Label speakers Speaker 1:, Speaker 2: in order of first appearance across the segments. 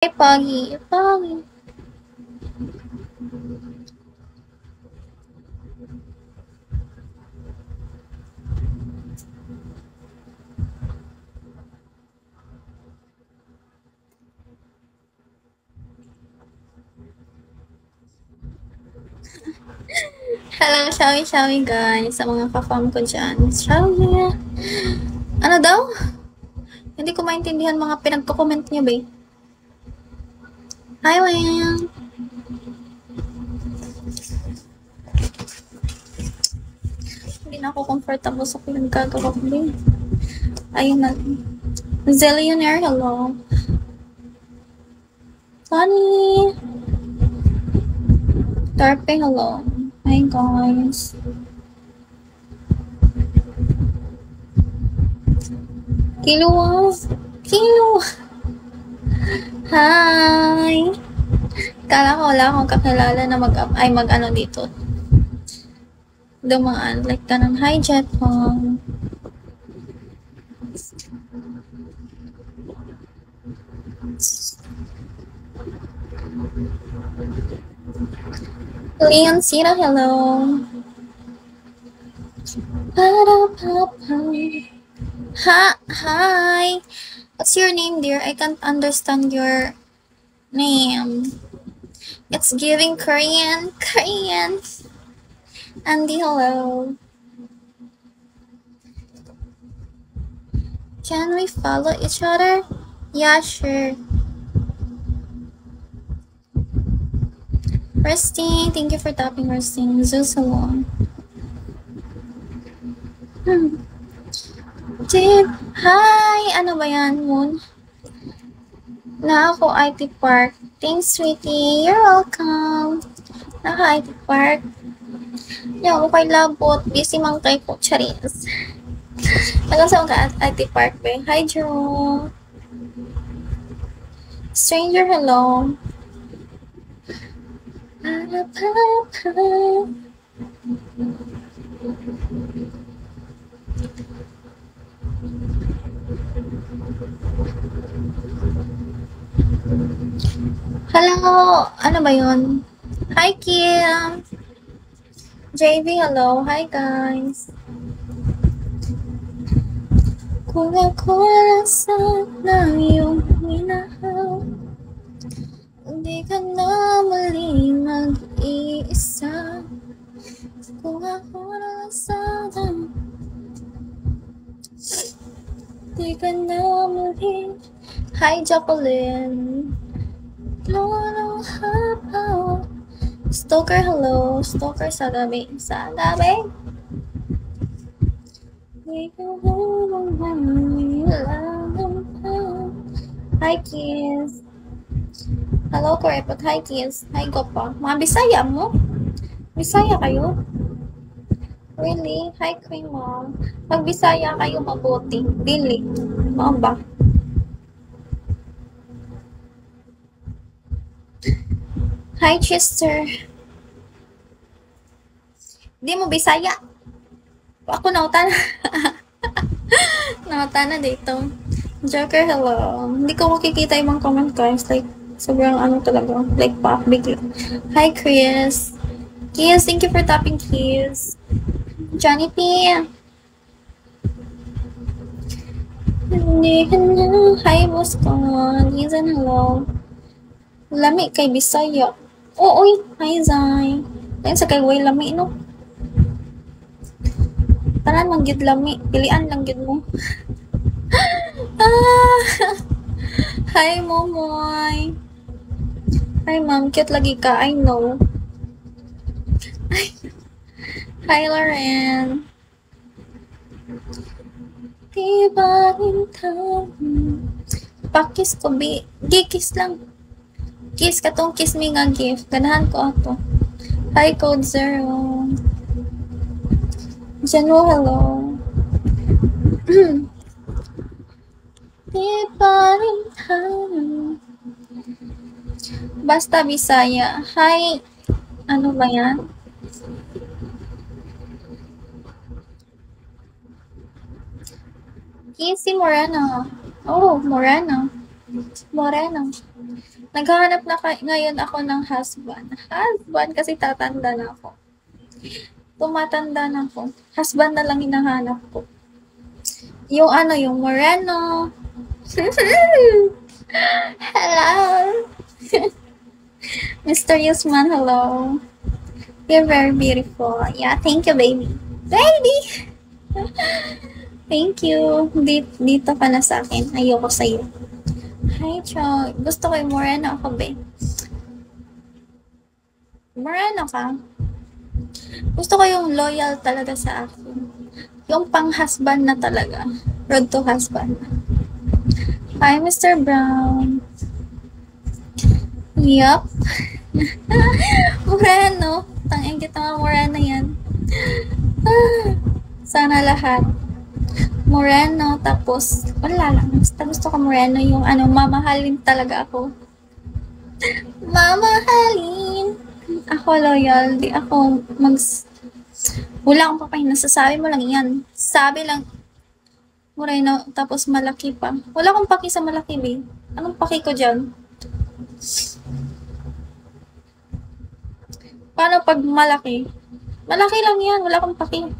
Speaker 1: Hey, Poggy. Poggy. Hello, shawi guys. Sa mga ka-fam ko dyan. Shawi. Ano daw? Hindi ko maintindihan mga pinagko-comment niyo, ba? Hi, Wang. Hindi na ako comfortable sa pinagkagawa ko, ba? Ayun na. Zillionaire, hello. Sunny. Tarpe, hello. Hi, guys. Kilo. Hi. Kala ko wala akong kakilala na mag-ano dito. Dumaan. Like, ganun. Hi, Jetpong. Leon Cira, hello. Hi. What's your name, dear? I can't understand your name. It's giving Korean. Andy, hello. Can we follow each other? Yeah, sure. Resting, thank you for tapping, Resting. Zeus, hello. Hi! Ano ba yan, Moon? Na ako, IT Park. Thanks, sweetie. You're welcome. Naka-IT Park. Yung ako kay Labot. Busy mang kay ko. Charis. Nagasama ka at IT Park, ba? Hi, Jerome. Stranger, hello. Hello! Ano ba yun? Hi, Kim! JV, hello! Hi, guys! Kung ako lang sana yung minahal, hindi ka na muli mag-iisa. Kung ako lang sana, hindi ka na muli. Hi, Jacqueline! Lolo hapaw. Stalker, hello. Stalker sa gabi. Sa gabi. Hi, kids. Hello, Korepot. Hi, kids. Hi, Gopa. Mga Bisaya mo? Bisaya kayo? Really? Hi, Queen Mom. Pag Bisaya kayo, mabuti. Dili. Oo ba? Hi, Chester. Di mo Bisaya. Ako nauta na. Nauta na dito. Joker, hello. Hindi ko makikita yung mga comment guys. Like, sobrang ano talaga. Like, bigla. Hi, Chris. Kiss, thank you for tapping, Kiss. Johnny P. Hindi ka na. Hi, boss ko. Lizan, hello. Lami kay Bisaya. Uy. Hi, Zay. Lain sa kay Way lami, no? Tanan man gid lami. Pilian lang gid mo. Hi, Momoy. Hi, ma'am. Cute lagi ka. I know. Hi, Lauren. Diba rin pakis ko, Gikis lang. Kiss katong kiss me nga gift. Ganahan ko ato. Hi, Code Zero. Janu, hello. Diba rin basta Bisaya. Hi. Ano ba yan? Kissy Moreno. Oh, Moreno. Naghahanap na ngayon ako ng husband. Husband kasi tatanda na ako. Tumatanda na ako. Husband na lang hinahanap ko. Yung ano, yung moreno. Hello. Mysterious man, hello. You're very beautiful. Yeah, thank you, baby. Baby! Thank you. Dito ka na sa akin. Ayoko sa'yo. Hi, Chow. Gusto ko yung moreno ako, be. Moreno ka? Gusto ko yung loyal talaga sa akin. Yung pang-husband na talaga. Road to husband. Hi, Mr. Brown. Yup. Moreno. Tangin kita nga moreno yan. Sana lahat. Moreno, tapos, wala lang. Basta gusto ko moreno yung ano, mamahalin talaga ako. Mamahalin. Ako loyal. Di ako wala akong papahin. Nasasabi mo lang yan. Sabi lang, moreno, tapos malaki pa. Wala akong paki sa malaki, babe. Anong paki ko dyan? Paano pag malaki? Malaki lang yan. Wala akong paki.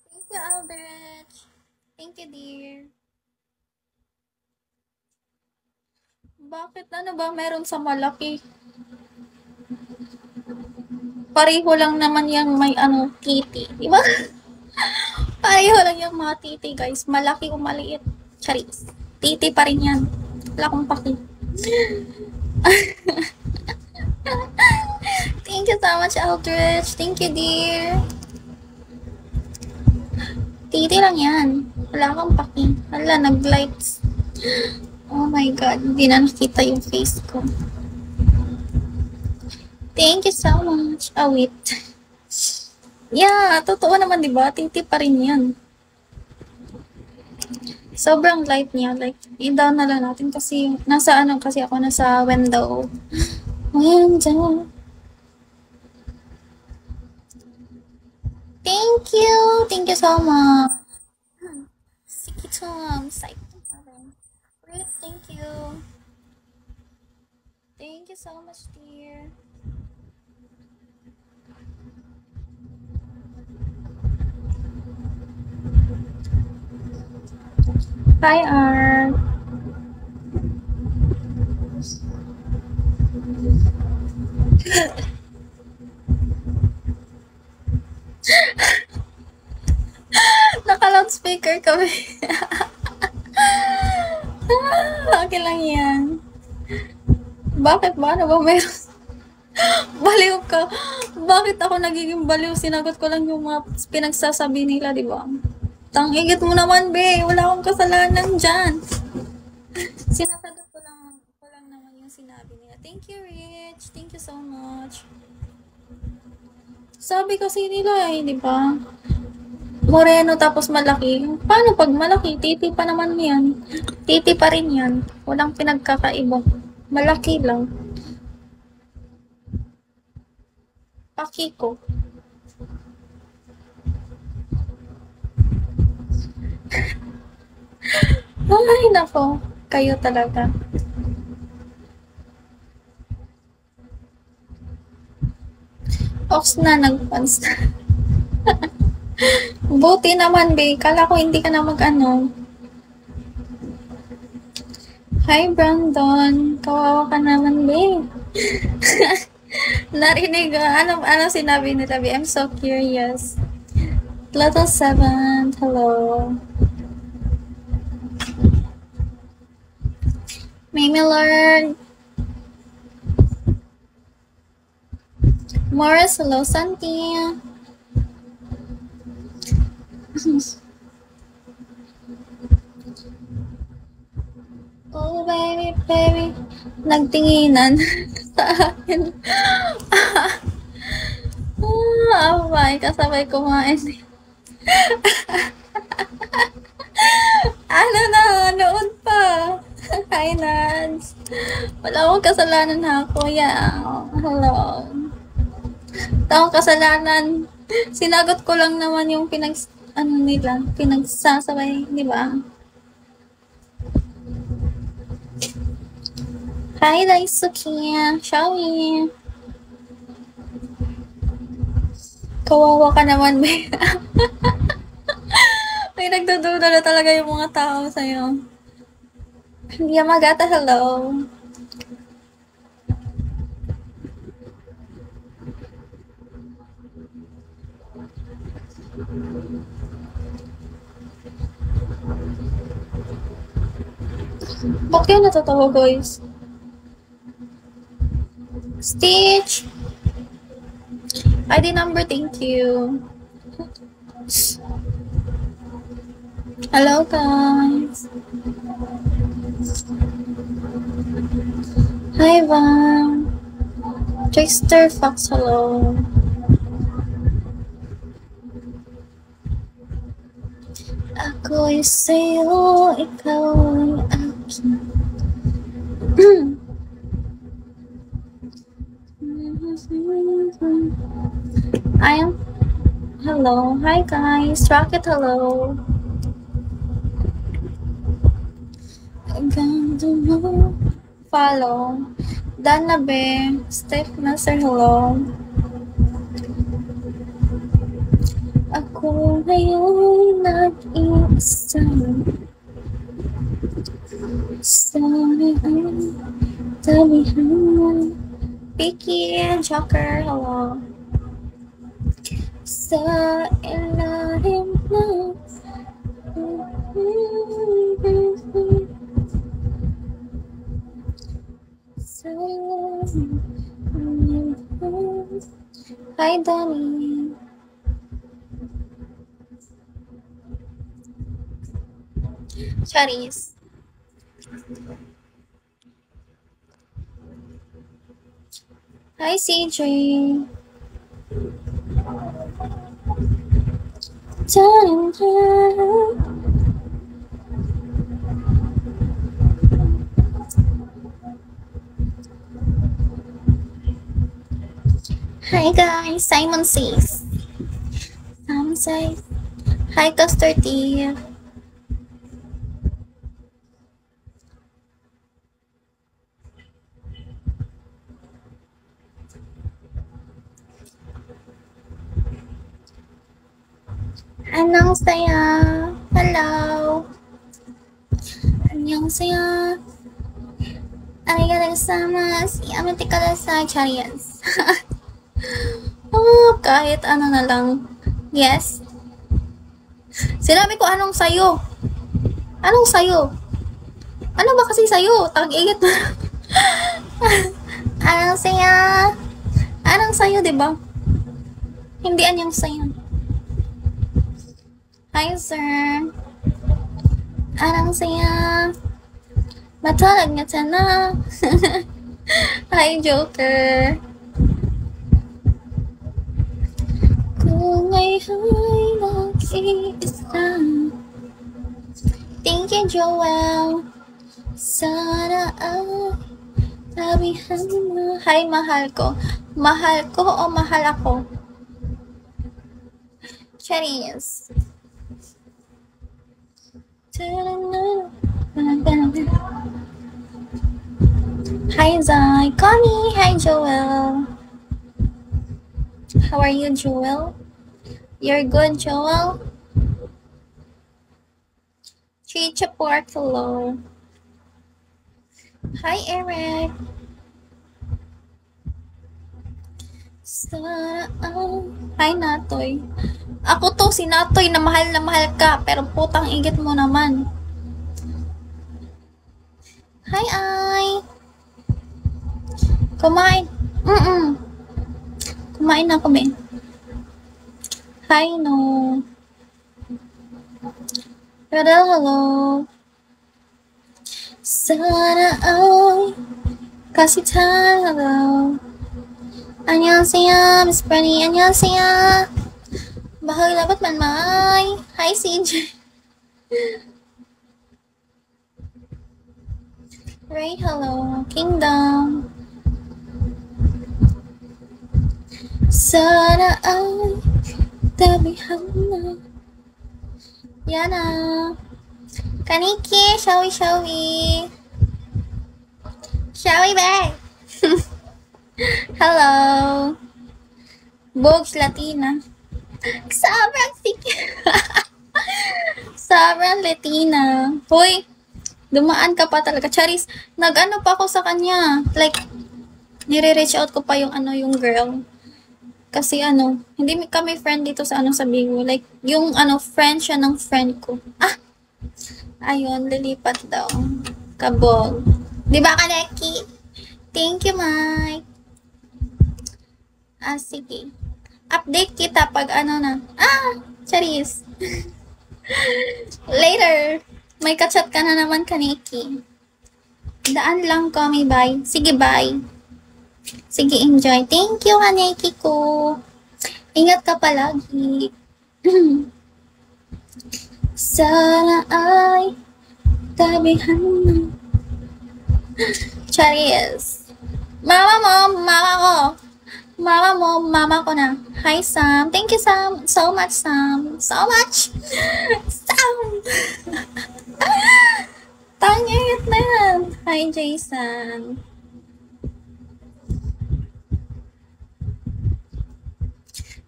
Speaker 1: Thank you, Aldrich. Thank you, dear. Bakit? Ano ba meron sa malaki? Pareho lang naman yung may ano, titi. Diba? Pareho lang yung mga titi, guys. Malaki o maliit. Charis. Titi pa rin yan. Wala akong paki. Thank you so much, Aldrich. Thank you, dear. Titi lang yan. Wala akong paki. Hala, nag-lights. Oh my God. Hindi na nakita yung face ko. Thank you so much. Oh, wait. Yeah, totoo naman, diba? Titi pa rin yan. Sobrang light niya. Like, i-down na lang natin kasi nasa ano kasi ako nasa window. Window. Thank you. Thank you so much. Sikitum. Please, thank you. Thank you so much, dear. Hi, Art. Naka-loudspeaker kami. Okay lang yan. Bakit ba? Ano ba meron? Baliw ka. Bakit ako nagiging baliw? Sinagot ko lang yung mga pinagsasabi nila, di ba? Tangigit mo naman, be. Wala akong kasalanan dyan. Sinasagot ko lang naman yung sinabi nila. Thank you, Rich. Thank you so much. Sabi kasi nila eh, di ba? Moreno tapos malaki. Paano pag malaki? Titi pa naman yan. Titi pa rin yan. Walang pinagkakaiba. Malaki lang. Paki ko. Ay, nako. Kayo talaga. Ox na, nag-pants na. Buti naman, be. Kala ko hindi ka na mag-ano. Hi, Brandon. Kawawa ka naman, be. Narinig, ano sinabi nila, be? I'm so curious. Little 7, hello. Mimi Lord. Morris, hello, Santi. Oh, baby, baby. Nagtinginan sa akin. Oh my, kasabay kumain. Ano na, noon pa. Hi, Nance. Wala akong kasalanan ha, kuya. Hello. Taong kasalanan. Sinagot ko lang naman yung pinagsasabay, di ba? Hi, Daisuke. Shall we? Kawawa ka naman, be. May nagdududa na talaga yung mga tao sa'yo. Yamagata, hello. Bakit kayo natatawa, guys? Stitch! ID number, thank you. Hello, guys. Hi, Van. Trickster Fox, hello. Ako ay sa'yo, ikaw ay akin. Hello. Hi, guys. Rocket, hello. Ganda mo. Follow. Dana Be. Steph Nasser, hello. Ako ngayon nag-iisa. Sana ang tabihan mo. Vicky and Joker, hello. Sa ilalim ng Hi, Danny. Charis. Hi, CJ. Hi guys, Simon says. Hi, Custard Tea. Annyeonghaseyo. Hello. Annyeonghaseyo. Arigatou gozaimasu. Yamete kudasai, Charias. Oh, kahit ano na lang. Yes. Sinabi ko anong sayo. Anong sayo? Ano ba kasi sayo? Tag-igit mo. Anong sayo? Anong sayo, diba? Hindi anyang sayo. Hi, sir. Anong sayo? Matulog nga sana. Hi, Joker. Kung ngayon'y nag-iisa. Thank you, Joel. Sana ay sabihan mo. Hi, mahal ko. Mahal ko o mahal ako? Charis. Hi, Zai. Connie. Hi, Joel. How are you, Joel? You're good, Joel? Chicha Pork, hello. Hi, Eric. Hi, Natoy. Ako to, si Natoy na mahal ka, pero putang igit mo naman. Hi, Ay. Kumain. Kumain na kami. Hi, no. Hello. Sana ay kasi hello. 안녕하세요, Miss Brandy. 안녕하세요. Bahag dapat man may. Hi, CJ. Right, hello. Kingdom. Sana ay tabihan na. Yan na. Kaniki, shall we? Shall we, babe? Hello. Bogs Latina. Sobrang Sobrang Latina. Hoy, dumaan ka pa talaga. Charis, nag-ano pa ako sa kanya. Like, nire-reach out ko pa yung yung girl. Kasi hindi kami friend dito sa sa Bigo. Like, yung friend siya ng friend ko. Ayun, lilipat daw. Kabog. Di ba, Kaneki? Thank you, Mike. Sige. Update kita pag na. Charis. Later. May kachat ka na naman, Kaneki. Daan lang kami, bye. Sige, bye. Sige, enjoy. Thank you, Kaneki ko. Ingat ka palagi. Sana ay tabihan na. Charis. Mama ko na. Hi, Sam. Thank you, Sam. So much, Sam. So much. Sam. Tangit na yan. Hi, Jason.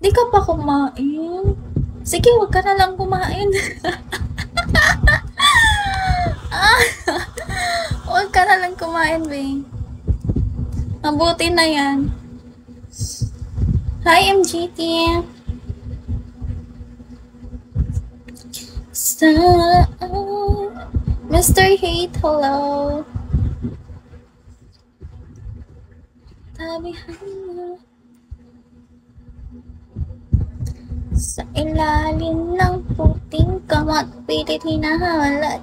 Speaker 1: Di ka pa kumain? Sige, wag ka na lang kumain. Wag ka na lang kumain, be. Mabuti na yan. Hi, MGT. Mr. Hate, hello. Tabihan na. Sa ilalim ng puting kamot, pilit hinahawalat.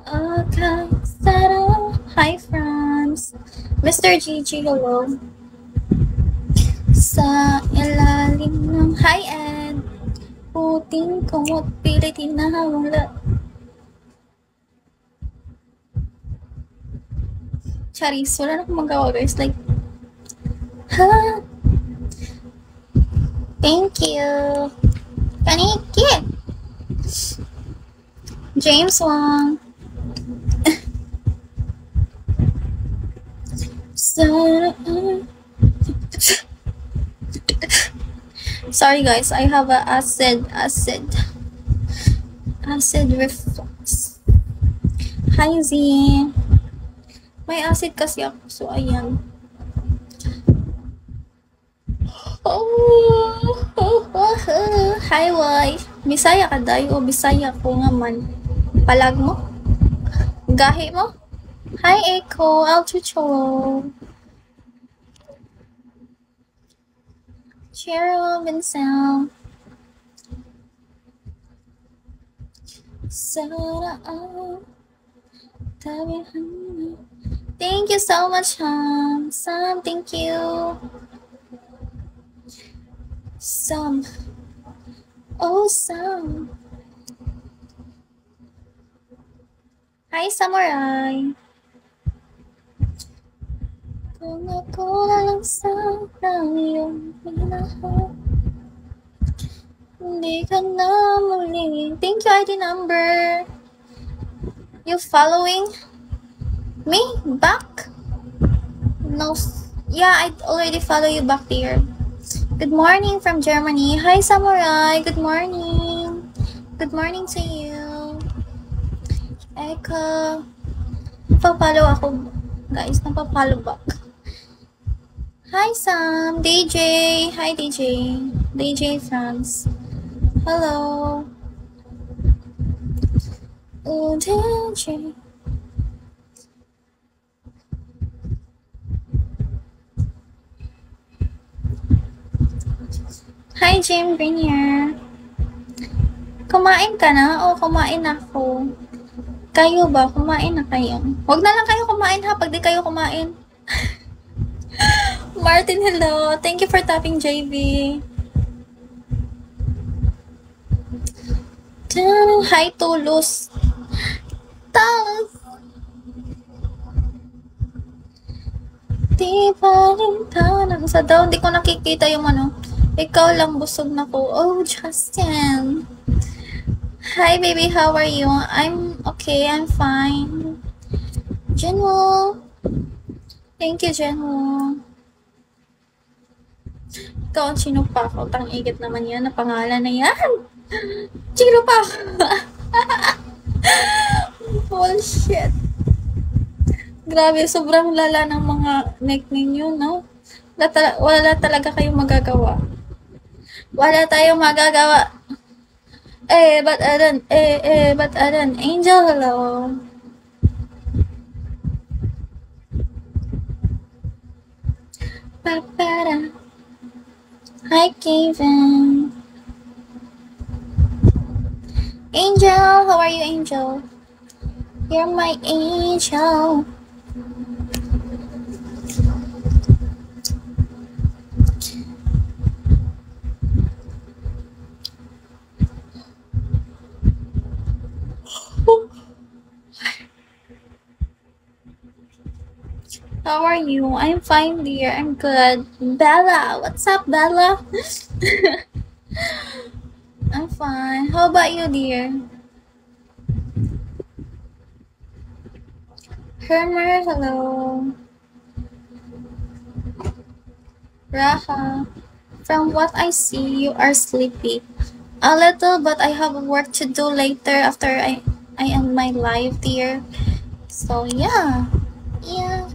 Speaker 1: Okay, settle. Hi, France. Mr. Gigi, hello. Sa ilalim ng high-end, puting kamot, pilit hinahawalat. Charis, wala na akong magawa, guys. Like, Thank you. Kaniki. James Wong. Sorry, guys. I have a acid reflux. Hi, Z. May acid kasi ako. So, ayan. Hi, Wai. Bisaya ka, day. O, Bisaya ko nga man. Palag mo? Gahi mo? Hi, Echo. Altucho. Cheryl Vincent. Sana thank you so much, Sam. Thank you. Sam. Oh, Sam. Hi, Samurai. Kung ako lang sana yung minahal, hindi ka na muli. Thank you, ID number. You following me back? No. Yeah, I already follow you back there. Good morning from Germany. Hi, Samurai. Good morning. Good morning to you. Eka. Napapalo ako, guys. Napapalo back. Hi, Sam. DJ. Hi, DJ. DJ France. Hello. Oh, DJ. Hi, Jim Grenier. Kumain ka na? O, kumain ako. Kayo ba? Kumain na kayo? Huwag na lang kayo kumain ha, pag di kayo kumain. Martin, hello. Thank you for tapping, JV. Hi, Tulus. Tulus. Di pa rin tanang sa daw. Hindi ko nakikita yung ano. Ikaw lang busog na ko. Oh, Justin. Hi, baby. How are you? I'm okay. I'm fine. Jenwo. Thank you, Jenwo. Ikaw ang sino pa ako. Tang-igit naman yan na pangalan na yan. Sino pa ako? Bullshit. Grabe, sobrang lala ng mga neck ninyo, no? Wala talaga kayong magagawa. Wala tayong magagawa. But Adan. Angel, hello. Papara. Hi, Kevin. Angel, how are you, Angel? You're my angel. How are you? I'm fine, dear. I'm good. Bella, what's up, Bella? I'm fine. How about you, dear? Hermer, hello. Raha, from what I see, you are sleepy. A little, but I have work to do later after I end my live, dear. So, yeah. Yeah.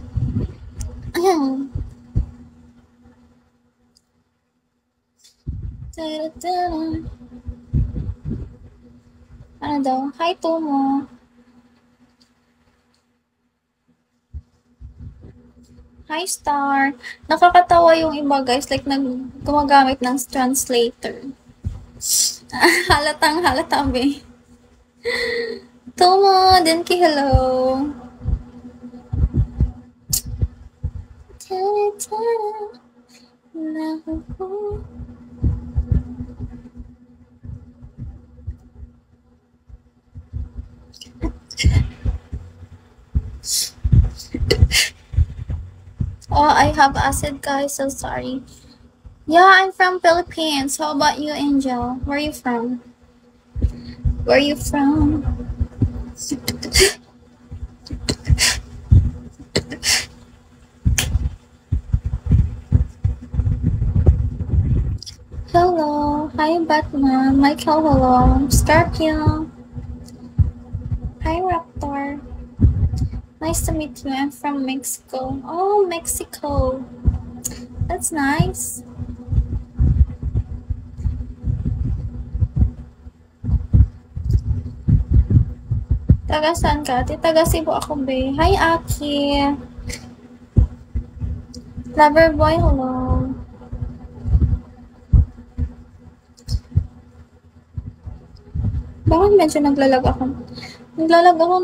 Speaker 1: Ano daw? Hi, Tomo. Hi, Star. Nakakatawa yung iba, guys. Like, gumagamit ng translator. Halatang be. Tomo, Denki, hello. Oh, I have acid, guys. So sorry. Yeah, I'm from Philippines. How about you, Angel? Where are you from? Where are you from? Hello. Hi, Batman. Michael, hello. Scorpio. Hi, Raptor. Nice to meet you. I'm from Mexico. Oh, Mexico. That's nice. Taga saan ka? Taga Cebu ako, be. Hi, Aki. Loverboy, hello. Bakit medyo naglalag ako? Naglalag ako